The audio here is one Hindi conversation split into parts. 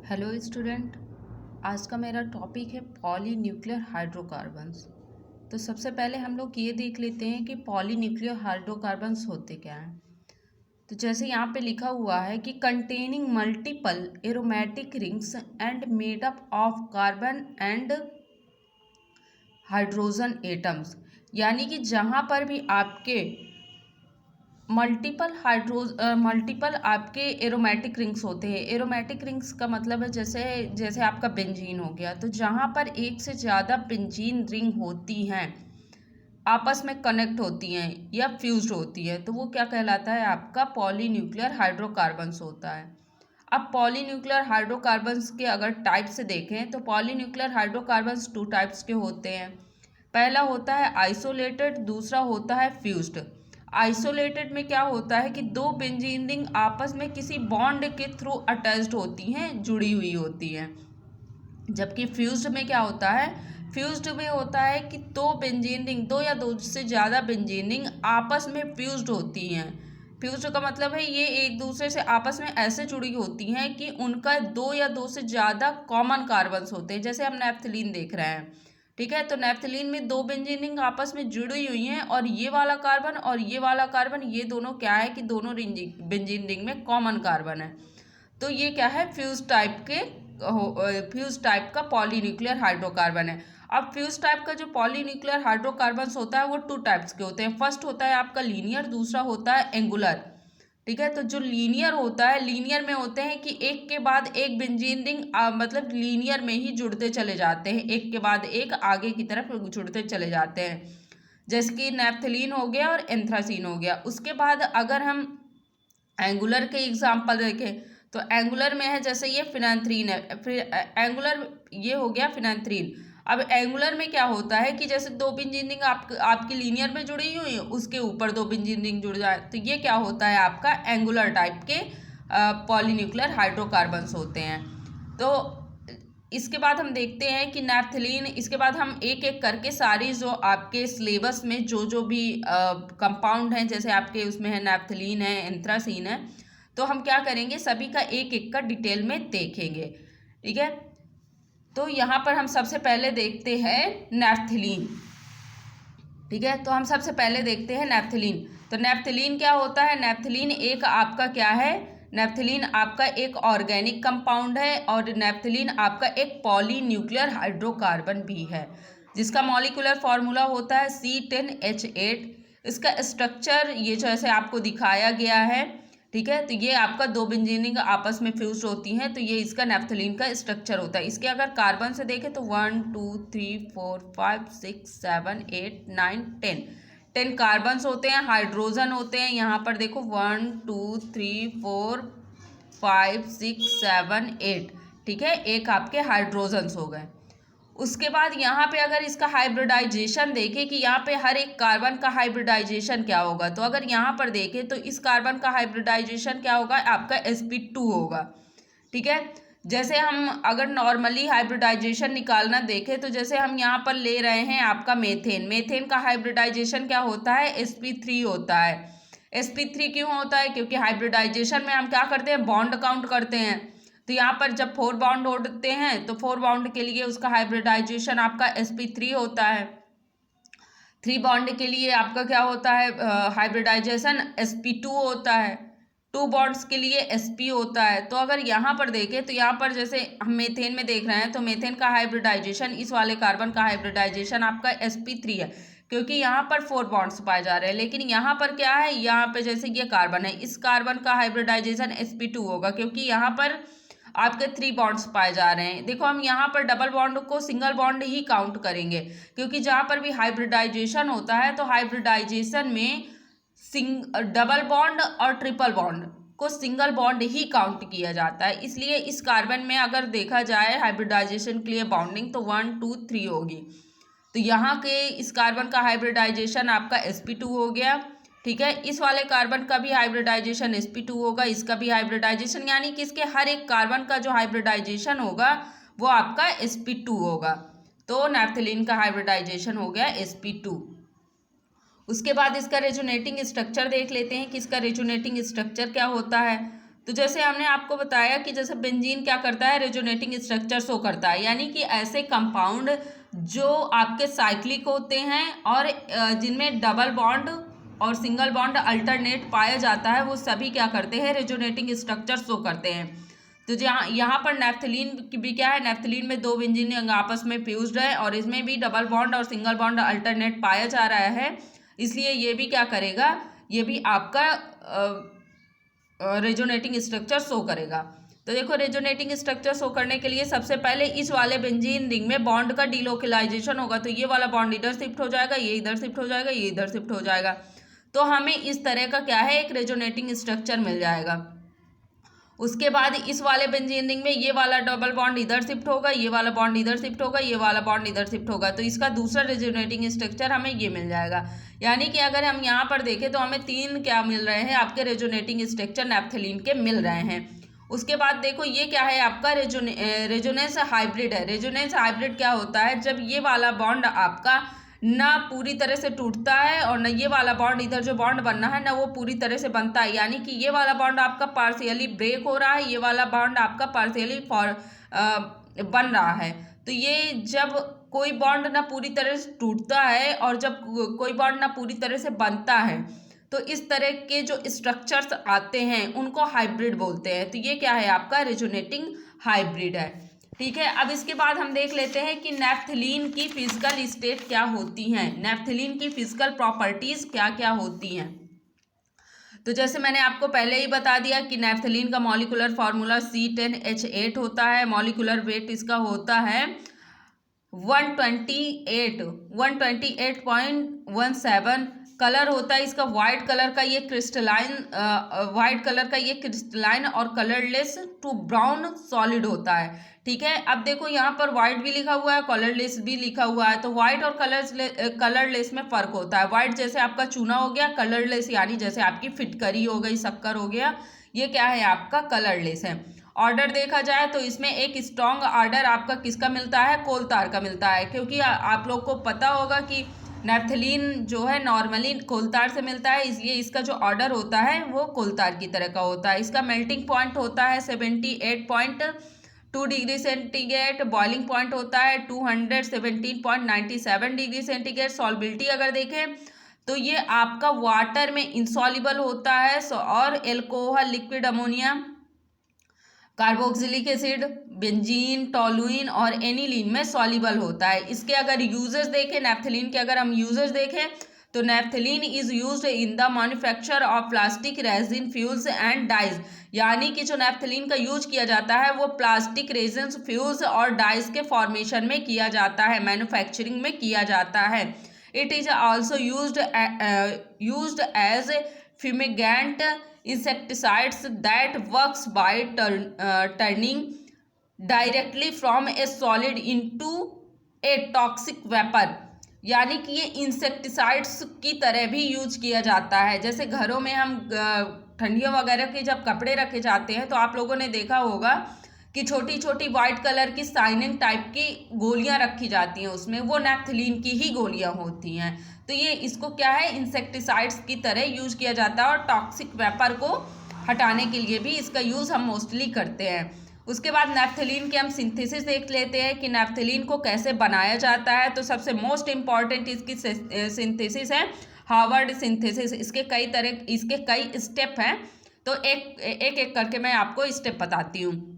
Hello student. आज का मेरा टॉपिक है पॉलीन्यूक्लियर हाइड्रोकार्बन्स। तो सबसे पहले हम लोग ये देख लेते हैं कि पॉलीन्यूक्लियर हाइड्रोकार्बन्स होते क्या हैं। तो जैसे यहाँ पे लिखा हुआ है कि containing multiple aromatic rings and made up of carbon and hydrogen atoms, यानी कि जहाँ पर भी आपके मल्टीपल आपके एरोमेटिक रिंग्स होते हैं। एरोमेटिक रिंग्स का मतलब है जैसे जैसे आपका बेंजीन हो गया, तो जहाँ पर एक से ज़्यादा बेंजीन रिंग होती हैं, आपस में कनेक्ट होती हैं या फ्यूज्ड होती है, तो वो क्या कहलाता है, आपका पॉलीन्यूक्लियर हाइड्रोकार्बन्स होता है। अब पॉलीन्यूक्लियर हाइड्रोकार्बन्स के अगर टाइप से देखें तो पॉलीन्यूक्लियर हाइड्रोकार्बन्स टू टाइप्स के होते हैं। पहला होता है आइसोलेटेड, दूसरा होता है फ्यूज्ड। आइसोलेटेड में क्या होता है कि दो बेंजीन रिंग आपस में किसी बॉन्ड के थ्रू अटैच्ड होती हैं, जुड़ी हुई होती हैं। जबकि फ्यूज्ड में क्या होता है, फ्यूज्ड में होता है कि दो या दो से ज़्यादा बेंजीन रिंग आपस में फ्यूज्ड होती हैं। फ्यूज्ड का मतलब है ये एक दूसरे से आपस में ऐसे जुड़ी होती हैं कि उनका दो या दो से ज़्यादा कॉमन कार्बन्स होते हैं। जैसे हम नैप्थलीन देख रहे हैं, ठीक है, तो नैप्थलीन में दो बेंजीन रिंग आपस में जुड़ी हुई हैं और ये वाला कार्बन और ये वाला कार्बन, ये दोनों क्या है कि दोनों बेंजीन रिंग में कॉमन कार्बन है। तो ये क्या है, फ्यूज टाइप का पॉलीन्यूक्लियर हाइड्रोकार्बन है। अब फ्यूज टाइप का जो पॉलीन्यूक्लियर हाइड्रोकार्बन होता है वो टू टाइप्स के होते हैं। फर्स्ट होता है आपका लीनियर, दूसरा होता है एंगुलर। ठीक है, तो जो लीनियर होता है, लीनियर में होते हैं कि एक के बाद एक बेंजीन रिंग मतलब लीनियर में ही जुड़ते चले जाते हैं, एक के बाद एक आगे की तरफ जुड़ते चले जाते हैं। जैसे कि नैप्थलीन हो गया और एंथ्रासीन हो गया। उसके बाद अगर हम एंगुलर के एग्जाम्पल देखें तो एंगुलर में है जैसे ये फिनांथ्रीन है, फिर एंगुलर ये हो गया फिनांथ्रीन। अब एंगुलर में क्या होता है कि जैसे दो बेंजीन रिंग आपकी लीनियर में जुड़ी हुई है, उसके ऊपर दो बेंजीन रिंग जुड़ जाए, तो ये क्या होता है, आपका एंगुलर टाइप के पॉलीन्यूक्लियर हाइड्रोकार्बन्स होते हैं। तो इसके बाद हम देखते हैं कि नैप्थलीन, इसके बाद हम एक एक करके सारी जो आपके सिलेबस में जो जो भी कंपाउंड हैं, जैसे आपके उसमें है नैप्थलीन है, एंथ्रासीन है, तो हम क्या करेंगे, सभी का एक एक का डिटेल में देखेंगे। ठीक है, तो यहाँ पर हम सबसे पहले देखते हैं नैप्थलीन। ठीक है, तो हम सबसे पहले देखते हैं नैप्थलीन। तो नैप्थलीन क्या होता है, नैप्थलीन एक आपका क्या है, नैप्थलीन आपका एक ऑर्गेनिक कंपाउंड है और नैप्थलीन आपका एक पॉलीन्यूक्लियर हाइड्रोकार्बन भी है, जिसका मॉलिक्यूलर फॉर्मूला होता है C10H8। इसका स्ट्रक्चर ये जैसे आपको दिखाया गया है, ठीक है, तो ये आपका दो बेंजीन आपस में फ्यूज होती हैं, तो ये इसका नैप्थलीन का स्ट्रक्चर होता है। इसके अगर कार्बन से देखें तो 1 2 3 4 5 6 7 8 9 10 कार्बन्स होते हैं, हाइड्रोजन होते हैं। यहाँ पर देखो 1 2 3 4 5 6 7 8, ठीक है, एक आपके हाइड्रोजन्स हो गए। उसके बाद यहाँ पे अगर इसका हाइब्रिडाइजेशन देखें कि यहाँ पे हर एक कार्बन का हाइब्रिडाइजेशन क्या होगा, तो अगर यहाँ पर देखें तो इस कार्बन का हाइब्रिडाइजेशन क्या होगा, आपका sp2 होगा। ठीक है, जैसे हम अगर नॉर्मली हाइब्रिडाइजेशन निकालना देखें तो जैसे हम यहाँ पर ले रहे हैं आपका मेथेन, मेथेन का हाइब्रिडाइजेशन क्या होता है, sp3 होता है। sp3 क्यों होता है, क्योंकि हाइब्रिडाइजेशन में हम क्या करते हैं, बॉन्ड काउंट करते हैं। तो यहाँ पर जब 4 बॉन्ड होते हैं तो 4 बॉन्ड के लिए उसका हाइब्रिडाइजेशन आपका sp3 होता है। 3 बॉन्ड के लिए आपका क्या होता है, हाइब्रिडाइजेशन sp2 होता है। 2 बॉन्ड्स के लिए sp होता है। तो अगर यहाँ पर देखें तो यहाँ पर जैसे हम मेथेन में देख रहे हैं तो मेथेन का हाइब्रिडाइजेशन, इस वाले कार्बन का हाइब्रिडाइजेशन आपका sp3 है, क्योंकि यहाँ पर 4 बॉन्ड्स पाए जा रहे हैं। लेकिन यहाँ पर क्या है, यहाँ पे जैसे ये कार्बन है, इस कार्बन का हाइब्रिडाइजेशन sp2 होगा, क्योंकि यहाँ पर आपके 3 बॉन्ड्स पाए जा रहे हैं। देखो हम यहाँ पर डबल बॉन्ड को सिंगल बॉन्ड ही काउंट करेंगे, क्योंकि जहाँ पर भी हाइब्रिडाइजेशन होता है तो हाइब्रिडाइजेशन में डबल बॉन्ड और ट्रिपल बॉन्ड को सिंगल बॉन्ड ही काउंट किया जाता है। इसलिए इस कार्बन में अगर देखा जाए हाइब्रिडाइजेशन के लिए बाउंडिंग तो 1 2 3 होगी। तो यहाँ के इस कार्बन का हाइब्रिडाइजेशन आपका sp2 हो गया। ठीक है, इस वाले कार्बन का भी हाइब्रिडाइजेशन sp2 होगा, इसका भी हाइब्रिडाइजेशन, यानी कि इसके हर एक कार्बन का जो हाइब्रिडाइजेशन होगा वो आपका sp2 होगा। तो नैप्थलीन का हाइब्रिडाइजेशन हो गया sp2। उसके बाद इसका रेजोनेटिंग स्ट्रक्चर देख लेते हैं कि इसका रेजोनेटिंग स्ट्रक्चर क्या होता है। तो जैसे हमने आपको बताया कि जैसे बेंजीन क्या करता है, रेजोनेटिंग स्ट्रक्चर शो करता है, यानी कि ऐसे कंपाउंड जो आपके साइक्लिक होते हैं और जिनमें डबल बॉन्ड और सिंगल बॉन्ड अल्टरनेट पाया जाता है, वो सभी क्या करते हैं, रेजोनेटिंग स्ट्रक्चर शो करते हैं। तो जहाँ यहाँ पर नेफ्थलीन भी क्या है, नेफ्थलीन में दो बेंजीन आपस में फ्यूज्ड है और इसमें भी डबल बॉन्ड और सिंगल बॉन्ड अल्टरनेट पाया जा रहा है, इसलिए ये भी क्या करेगा, ये भी आपका रेजोनेटिंग स्ट्रक्चर शो करेगा। तो देखो रेजोनेटिंग स्ट्रक्चर शो करने के लिए सबसे पहले इस वाले बेंजीन रिंग में बॉन्ड का डिलोकलाइजेशन होगा, तो ये वाला बॉन्ड इधर शिफ्ट हो जाएगा, ये इधर शिफ्ट हो जाएगा, ये इधर शिफ्ट हो जाएगा, तो हमें इस तरह का क्या है, एक रेजोनेटिंग स्ट्रक्चर मिल जाएगा। उसके बाद इस वाले बेंजीन रिंग में ये वाला डबल बॉन्ड इधर शिफ्ट होगा, ये वाला बॉन्ड इधर शिफ्ट होगा, ये वाला बॉन्ड इधर शिफ्ट होगा, तो इसका दूसरा रेजोनेटिंग स्ट्रक्चर हमें ये मिल जाएगा। यानी कि अगर हम यहाँ पर देखें तो हमें तीन क्या मिल रहे हैं, आपके रेजोनेटिंग स्ट्रक्चर नेफ्थलीन के मिल रहे हैं। उसके बाद देखो ये क्या है, आपका रेजोनेंस हाइब्रिड है। रेजोनेंस हाइब्रिड क्या होता है, जब ये वाला बॉन्ड आपका ना पूरी तरह से टूटता है और न ये वाला बॉन्ड, इधर जो बॉन्ड बनना है ना वो पूरी तरह से बनता है, यानी कि ये वाला बॉन्ड आपका पार्शियली ब्रेक हो रहा है, ये वाला बॉन्ड आपका पार्शियली बन रहा है। तो ये जब कोई बॉन्ड ना पूरी तरह से टूटता है और जब कोई बॉन्ड ना पूरी तरह से बनता है, तो इस तरह के जो स्ट्रक्चर्स आते हैं उनको हाइब्रिड बोलते हैं। तो ये क्या है, आपका रेजोनेटिंग हाइब्रिड है। ठीक है, अब इसके बाद हम देख लेते हैं कि नेफ्थलीन की फिजिकल स्टेट क्या होती हैं, नेफ्थलीन की फिजिकल प्रॉपर्टीज क्या क्या होती हैं। तो जैसे मैंने आपको पहले ही बता दिया कि नेफ्थलीन का मॉलिक्यूलर फार्मूला C10H8 होता है, मॉलिक्यूलर वेट इसका होता है 128.17। कलर होता है इसका वाइट कलर का, ये क्रिस्टलाइन और कलरलेस टू ब्राउन सॉलिड होता है। ठीक है, अब देखो यहाँ पर वाइट भी लिखा हुआ है, कलरलेस भी लिखा हुआ है, तो वाइट और कलरलेस में फर्क होता है। वाइट जैसे आपका चूना हो गया, कलरलेस यानी जैसे आपकी फिटकरी हो गई, शक्कर हो गया, ये क्या है, आपका कलरलेस है। ऑर्डर देखा जाए तो इसमें एक स्ट्रॉन्ग ऑर्डर आपका किसका मिलता है, कोलतार का मिलता है, क्योंकि आप लोग को पता होगा कि नेफ्थलीन जो है नॉर्मली कोलतार से मिलता है, इसलिए इसका जो ऑर्डर होता है वो कोलतार की तरह का होता है। इसका मेल्टिंग पॉइंट होता है 78.2 डिग्री सेंटीग्रेड, बॉइलिंग पॉइंट होता है 217.97 डिग्री सेंटीग्रेड। सॉल्बिलिटी अगर देखें तो ये आपका वाटर में इंसॉल्युबल होता है और alcohol, liquid ammonia, carboxylic acid, benzene, toluene और एनिलीन में सॉल्युबल होता है। इसके अगर यूजेस देखें, नेफ्थलीन के अगर हम यूजेस देखें तो naphthalene is used in the manufacture of plastic resin fuels and dyes, यानी कि जो नेफ्थलीन का यूज किया जाता है वो प्लास्टिक रेजिन फ्यूल्स और डाइज के फॉर्मेशन में किया जाता है, मैन्युफैक्चरिंग में किया जाता है। It is also used as fumigant insecticides that works by turning directly from a solid into a toxic vapor, यानी कि ये इंसेक्टिसाइड्स की तरह भी यूज किया जाता है। जैसे घरों में हम ठंडियों वगैरह के जब कपड़े रखे जाते हैं तो आप लोगों ने देखा होगा कि छोटी छोटी वाइट कलर की साइनिन टाइप की गोलियां रखी जाती हैं, उसमें वो नेफ्थलीन की ही गोलियां होती हैं। तो ये इसको क्या है, इंसेक्टिसाइड्स की तरह यूज किया जाता है और टॉक्सिक वेपर को हटाने के लिए भी इसका यूज हम मोस्टली करते हैं। उसके बाद नेफ्थलीन की हम सिंथेसिस देख लेते हैं कि नेफ्थलीन को कैसे बनाया जाता है। तो सबसे मोस्ट इम्पॉर्टेंट इसकी सिंथेसिस है हार्वर्ड सिंथेसिस। इसके कई स्टेप हैं, तो एक करके मैं आपको स्टेप बताती हूँ।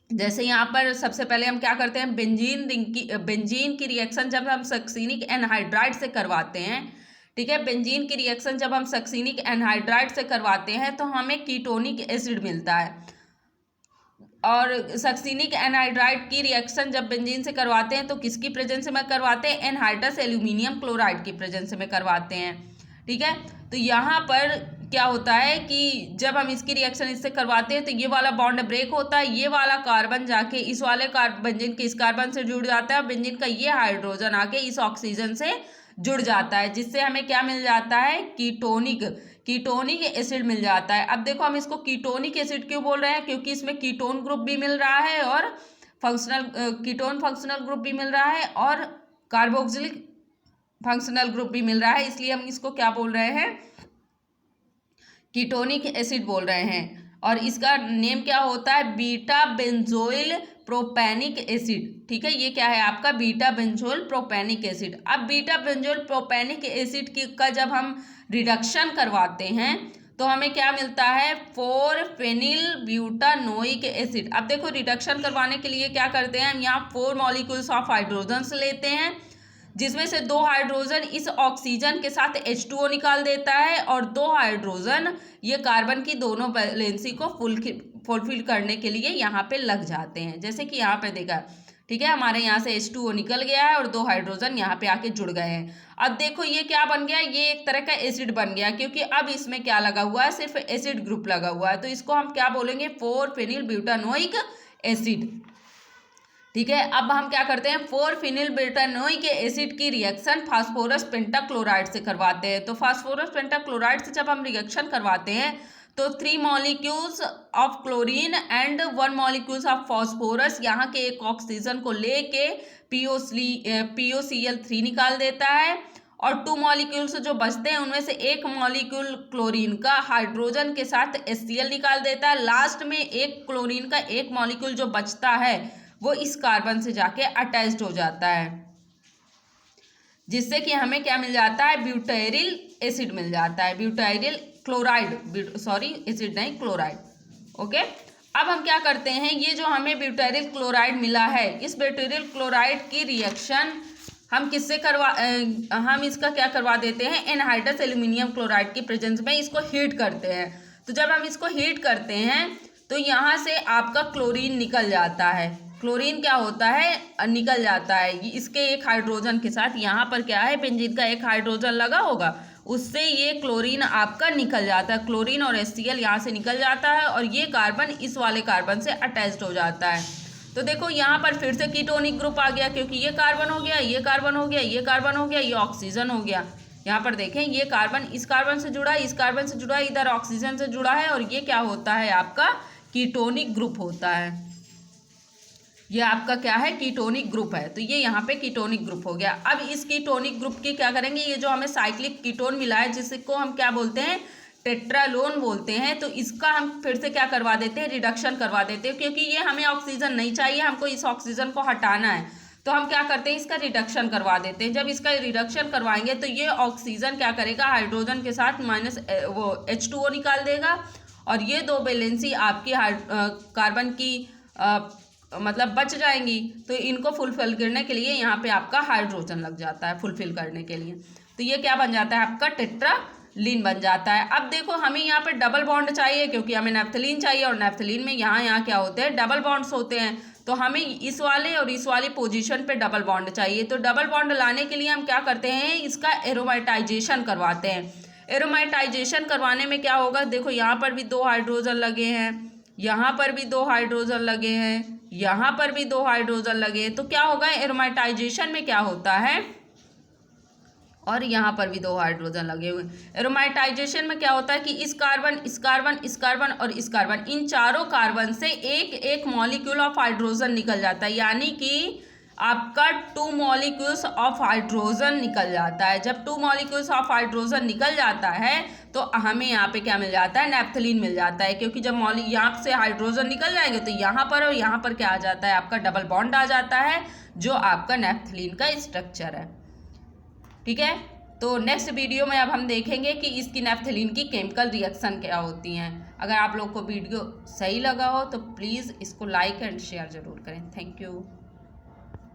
जैसे यहाँ पर सबसे पहले हम क्या करते हैं, बेंजीन की रिएक्शन जब हम सक्सिनिक एनहाइड्राइड से करवाते हैं, ठीक है, बेंजीन की रिएक्शन जब हम सक्सिनिक एनहाइड्राइड से करवाते हैं तो हमें कीटोनिक एसिड मिलता है। और सक्सिनिक एनहाइड्राइड की रिएक्शन जब बेंजीन से करवाते हैं तो किसकी प्रेजेंस में करवाते हैं, एनहाइड्रस एल्यूमिनियम क्लोराइड की प्रेजेंस में करवाते हैं। ठीक है, तो यहाँ पर क्या होता है कि जब हम इसकी रिएक्शन इससे करवाते हैं तो ये वाला बॉन्ड ब्रेक होता है, ये वाला कार्बन जाके इस वाले बेंजीन के इस कार्बन से जुड़ जाता है, बेंजीन का ये हाइड्रोजन आके इस ऑक्सीजन से जुड़ जाता है, जिससे हमें क्या मिल जाता है, कीटोनिक एसिड मिल जाता है। अब देखो हम इसको कीटोनिक एसिड क्यों बोल रहे हैं, क्योंकि इसमें कीटोन ग्रुप भी मिल रहा है और कीटोन फंक्शनल ग्रुप भी मिल रहा है और कार्बोक्सिलिक फंक्शनल ग्रुप भी मिल रहा है, इसलिए हम इसको क्या बोल रहे हैं, कीटोनिक एसिड बोल रहे हैं। और इसका नेम क्या होता है, बीटा बेंजोइल प्रोपेनिक एसिड। ठीक है, ये क्या है आपका बीटा बेंजोइल प्रोपेनिक एसिड। अब बीटा बेंजोइल प्रोपेनिक एसिड का जब हम रिडक्शन करवाते हैं तो हमें क्या मिलता है, 4 फेनिल ब्यूटानोइक एसिड। अब देखो रिडक्शन करवाने के लिए क्या करते हैं हम, यहाँ 4 मॉलिक्यूल्स ऑफ हाइड्रोजन लेते हैं, जिसमें से 2 हाइड्रोजन इस ऑक्सीजन के साथ H2O निकाल देता है और 2 हाइड्रोजन ये कार्बन की दोनों वैलेंसी को फुलफिल करने के लिए यहाँ पे लग जाते हैं। जैसे कि यहाँ पे देखा, ठीक है, हमारे यहाँ से H2O निकल गया है और 2 हाइड्रोजन यहाँ पे आके जुड़ गए हैं। अब देखो ये क्या बन गया, ये एक तरह का एसिड बन गया, क्योंकि अब इसमें क्या लगा हुआ है, सिर्फ एसिड ग्रुप लगा हुआ है, तो इसको हम क्या बोलेंगे, 4 फेनिल ब्यूटानोइक एसिड। ठीक है, अब हम क्या करते हैं, 4 फिनिल ब्यूटानोइक एसिड की रिएक्शन फास्फोरस पेंटाक्लोराइड से करवाते हैं। तो फास्फोरस पेंटाक्लोराइड से जब हम रिएक्शन करवाते हैं तो 3 molecules of chlorine and 1 molecules of phosphorus यहाँ के एक ऑक्सीजन को लेके POCl3 निकाल देता है और 2 मॉलिक्यूल्स जो बचते हैं उनमें से एक मॉलिक्यूल क्लोरीन का हाइड्रोजन के साथ HCl निकाल देता है। लास्ट में एक क्लोरीन का एक मॉलिक्यूल जो बचता है वो इस कार्बन से जाके अटैच्ड हो जाता है, जिससे कि हमें क्या मिल जाता है, ब्यूटाइरिल एसिड मिल जाता है, ब्यूटाइरिल क्लोराइड, एसिड नहीं क्लोराइड। ओके, अब हम क्या करते हैं, ये जो हमें ब्यूटाइरिल क्लोराइड मिला है, इस ब्यूटाइरिल क्लोराइड की रिएक्शन हम किससे हम इसका क्या करवा देते हैं, एनहाइड्रस एल्यूमिनियम क्लोराइड की प्रेजेंस में इसको हीट करते हैं। तो जब हम इसको हीट करते हैं तो यहाँ से आपका क्लोरीन निकल जाता है। क्लोरीन क्या होता है, निकल जाता है, इसके एक हाइड्रोजन के साथ यहाँ पर क्या है, बेंजीन का एक हाइड्रोजन लगा होगा, उससे ये क्लोरीन आपका निकल जाता है, क्लोरीन और HCl यहाँ से निकल जाता है और ये कार्बन इस वाले कार्बन से अटैच्ड हो जाता है। तो देखो यहाँ पर फिर से कीटोनिक ग्रुप आ गया, क्योंकि ये कार्बन हो गया, ये कार्बन हो गया, ये कार्बन हो गया, ये ऑक्सीजन हो गया। यहाँ पर देखें ये कार्बन इस कार्बन से जुड़ा है, इस कार्बन से जुड़ा है, इधर ऑक्सीजन से जुड़ा है और ये क्या होता है आपका कीटोनिक ग्रुप होता है। ये आपका क्या है, कीटोनिक ग्रुप है। तो ये यहाँ पे कीटोनिक ग्रुप हो गया। अब इस कीटोनिक ग्रुप की क्या करेंगे, ये जो हमें साइक्लिक कीटोन मिला है जिसको हम क्या बोलते हैं, टेट्रालोन बोलते हैं, तो इसका हम फिर से क्या करवा देते हैं, रिडक्शन करवा देते हैं, क्योंकि ये हमें ऑक्सीजन नहीं चाहिए, हमको इस ऑक्सीजन को हटाना है, तो हम क्या करते हैं, इसका रिडक्शन करवा देते हैं। जब इसका रिडक्शन करवाएंगे तो ये ऑक्सीजन क्या करेगा, हाइड्रोजन के साथ H2O निकाल देगा और ये 2 वैलेंसी आपकी कार्बन की मतलब बच जाएंगी। तो इनको फुलफिल करने के लिए यहाँ पे आपका हाइड्रोजन लग जाता है फुलफिल करने के लिए, तो ये क्या बन जाता है आपका टेट्रालीन बन जाता है। अब देखो हमें यहाँ पे डबल बॉन्ड चाहिए, क्योंकि हमें नैप्थलीन चाहिए और नैप्थलीन में यहाँ क्या होते हैं, डबल बॉन्ड्स होते हैं, तो हमें इस वाले और इस वाली पोजीशन पे डबल बॉन्ड चाहिए। तो डबल बॉन्ड लाने के लिए हम क्या करते हैं, इसका एरोमेटाइजेशन करवाते हैं। एरोमेटाइजेशन करवाने में क्या होगा, देखो यहाँ पर भी 2 हाइड्रोजन लगे हैं, यहाँ पर भी 2 हाइड्रोजन लगे हैं, यहाँ पर भी 2 हाइड्रोजन लगे हैं, तो क्या होगा, एरोमेटाइजेशन में क्या होता है, और यहाँ पर भी 2 हाइड्रोजन लगे हुए। एरोमेटाइजेशन में क्या होता है कि इस कार्बन, इस कार्बन, इस कार्बन और इस कार्बन, इन चारों कार्बन से एक एक मॉलिक्यूल ऑफ हाइड्रोजन निकल जाता है, यानी कि आपका 2 मॉलिक्यूल्स ऑफ हाइड्रोजन निकल जाता है। जब 2 मॉलिक्यूल्स ऑफ हाइड्रोजन निकल जाता है तो हमें यहाँ पे क्या मिल जाता है, नैप्थलीन मिल जाता है, क्योंकि जब यहाँ से हाइड्रोजन निकल जाएंगे तो यहाँ पर और यहाँ पर क्या आ जाता है, आपका डबल बॉन्ड आ जाता है, जो आपका नैप्थलीन का स्ट्रक्चर है। ठीक है, तो नेक्स्ट वीडियो में अब हम देखेंगे कि इसकी नैप्थलीन की केमिकल रिएक्शन क्या होती हैं। अगर आप लोग को वीडियो सही लगा हो तो प्लीज़ इसको लाइक एंड शेयर ज़रूर करें। Thank you.